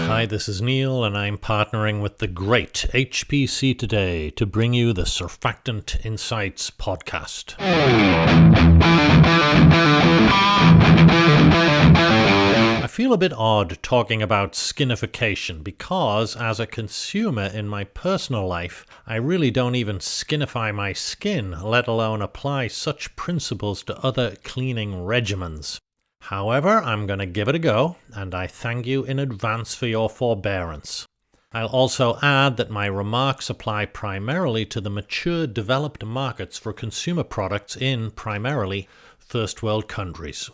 Hi, this is Neil, and I'm partnering with the great HPC Today to bring you the Surfactant Insights Podcast. I feel a bit odd talking about skinification because, as a consumer in my personal life, I really don't even skinify my skin, let alone apply such principles to other cleaning regimens. However, I'm going to give it a go, and I thank you in advance for your forbearance. I'll also add that my remarks apply primarily to the mature, developed markets for consumer products in, primarily, first world countries.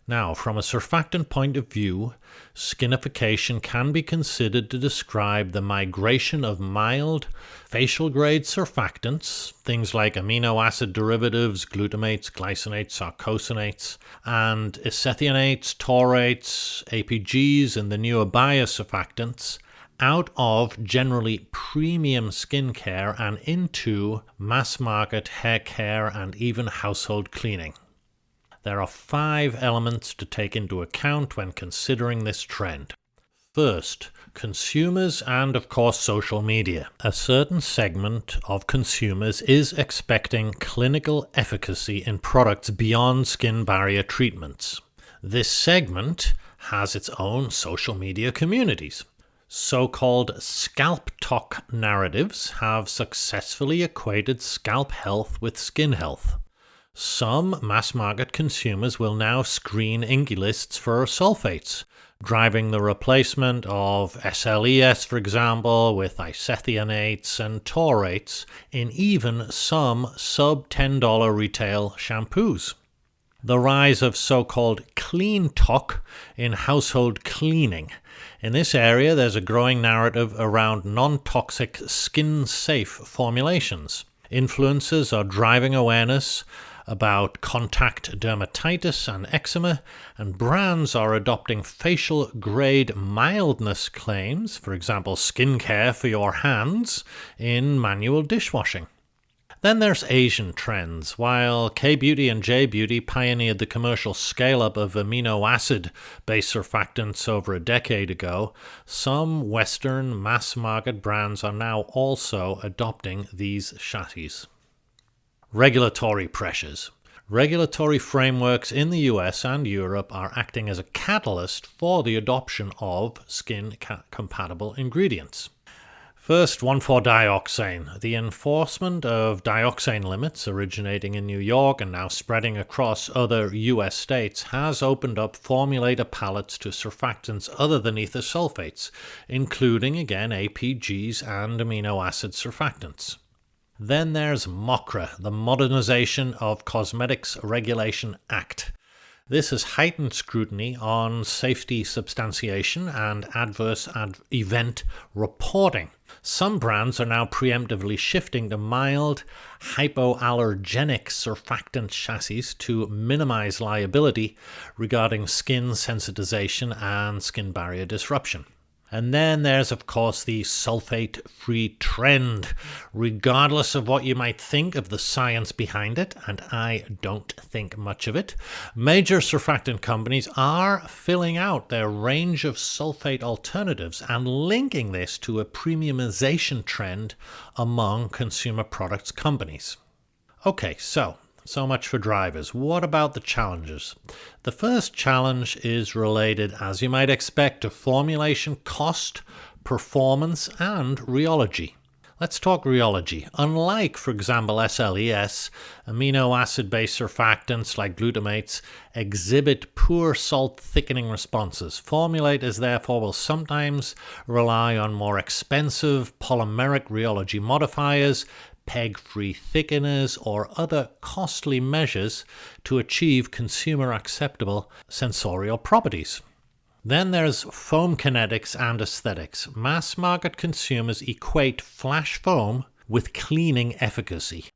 Now, from a surfactant point of view, skinification can be considered to describe the migration of mild, facial-grade surfactants, things like amino acid derivatives, glutamates, glycinates, sarcosonates, and isethionates, taurates, APGs, and the newer biosurfactants, out of generally premium skincare and into mass-market hair care and even household cleaning. There are 5 elements to take into account when considering this trend. First, consumers and, of course, social media. A certain segment of consumers is expecting clinical efficacy in products beyond skin barrier treatments. This segment has its own social media communities. So-called scalp talk narratives have successfully equated scalp health with skin health. Some mass-market consumers will now screen INCI lists for sulfates, driving the replacement of SLES, for example, with isethionates and taurates in even some sub-$10 retail shampoos. The rise of so-called clean talk in household cleaning. In this area, there's a growing narrative around non-toxic, skin-safe formulations. Influencers are driving awareness about contact dermatitis and eczema, and brands are adopting facial-grade mildness claims, for example, skincare for your hands, in manual dishwashing. Then there's Asian trends. While K-Beauty and J-Beauty pioneered the commercial scale-up of amino acid-based surfactants over a decade ago, some Western mass-market brands are now also adopting these chassis. Regulatory pressures. Regulatory frameworks in the US and Europe are acting as a catalyst for the adoption of skin-compatible ingredients. First, 1,4-dioxane. The enforcement of dioxane limits originating in New York and now spreading across other US states has opened up formulator palettes to surfactants other than ether sulfates, including, again, APGs and amino acid surfactants. Then there's MOCRA, the Modernization of Cosmetics Regulation Act. This is heightened scrutiny on safety substantiation and adverse event reporting. Some brands are now preemptively shifting to mild, hypoallergenic surfactant chassis to minimize liability regarding skin sensitization and skin barrier disruption. And then there's, of course, the sulfate-free trend. Regardless of what you might think of the science behind it, and I don't think much of it, major surfactant companies are filling out their range of sulfate alternatives and linking this to a premiumization trend among consumer products companies. Okay, so much for drivers. What about the challenges? The first challenge is related, as you might expect, to formulation cost, performance, and rheology. Let's talk rheology. Unlike, for example, SLES, amino acid-based surfactants like glutamates exhibit poor salt thickening responses. Formulators, therefore, will sometimes rely on more expensive polymeric rheology modifiers, peg-free thickeners, or other costly measures to achieve consumer-acceptable sensorial properties. Then there's foam kinetics and aesthetics. Mass-market consumers equate flash foam with cleaning efficacy.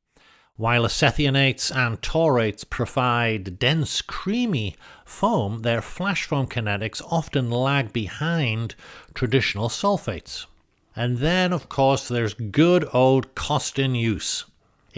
While isethionates and taurates provide dense, creamy foam, their flash foam kinetics often lag behind traditional sulfates. And then, of course, there's good old cost in use.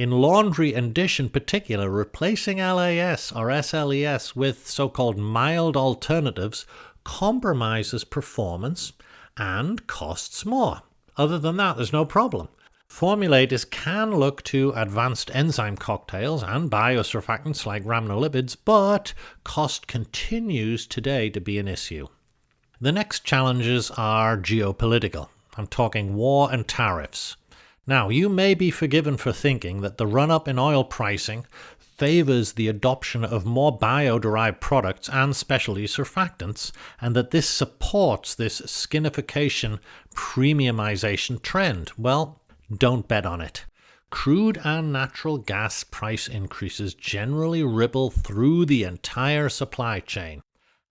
In laundry and dish in particular, replacing LAS or SLES with so-called mild alternatives compromises performance and costs more. Other than that, there's no problem. Formulators can look to advanced enzyme cocktails and biosurfactants like rhamnolipids, but cost continues today to be an issue. The next challenges are geopolitical. I'm talking war and tariffs. Now, you may be forgiven for thinking that the run-up in oil pricing favors the adoption of more bio-derived products and specialty surfactants, and that this supports this skinification premiumization trend. Well, don't bet on it. Crude and natural gas price increases generally ripple through the entire supply chain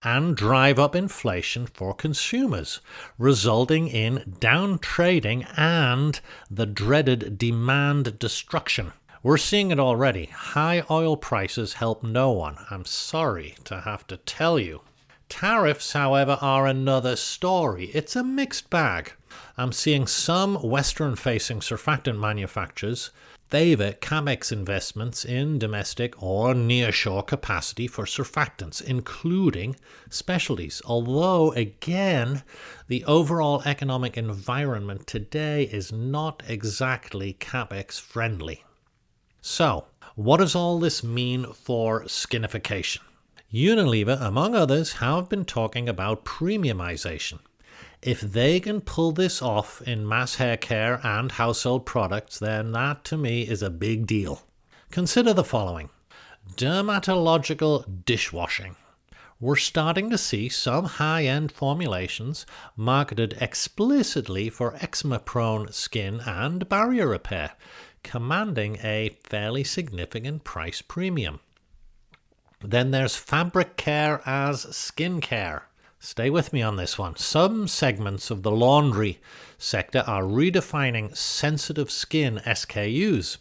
and drive up inflation for consumers, resulting in downtrading and the dreaded demand destruction. We're seeing it already. High oil prices help no one. I'm sorry to have to tell you. Tariffs, however, are another story. It's a mixed bag. I'm seeing some Western-facing surfactant manufacturers favor CapEx investments in domestic or nearshore capacity for surfactants, including specialties. Although, again, the overall economic environment today is not exactly CapEx friendly. So, what does all this mean for skinification? Unilever, among others, have been talking about premiumization. If they can pull this off in mass hair care and household products, then that to me is a big deal. Consider the following. Dermatological dishwashing. We're starting to see some high-end formulations marketed explicitly for eczema-prone skin and barrier repair, commanding a fairly significant price premium. Then there's fabric care as skin care. Stay with me on this one. Some segments of the laundry sector are redefining sensitive skin SKUs.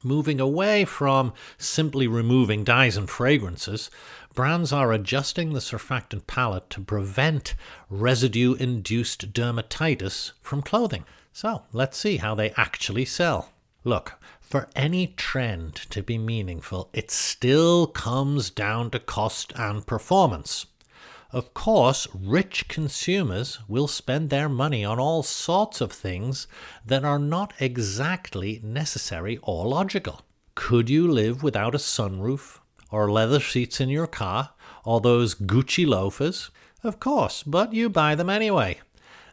Moving away from simply removing dyes and fragrances, brands are adjusting the surfactant palette to prevent residue-induced dermatitis from clothing. So let's see how they actually sell. Look, for any trend to be meaningful, it still comes down to cost and performance. Of course, rich consumers will spend their money on all sorts of things that are not exactly necessary or logical. Could you live without a sunroof, or leather seats in your car, or those Gucci loafers? Of course, but you buy them anyway.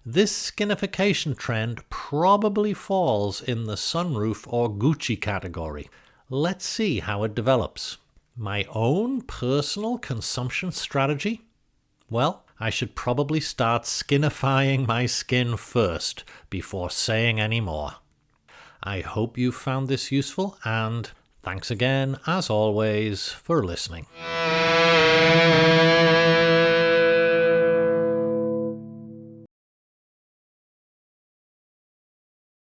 This skinification trend probably falls in the sunroof or Gucci category. Let's see how it develops. My own personal consumption strategy? Well, I should probably start skinifying my skin first before saying any more. I hope you found this useful, and thanks again, as always, for listening.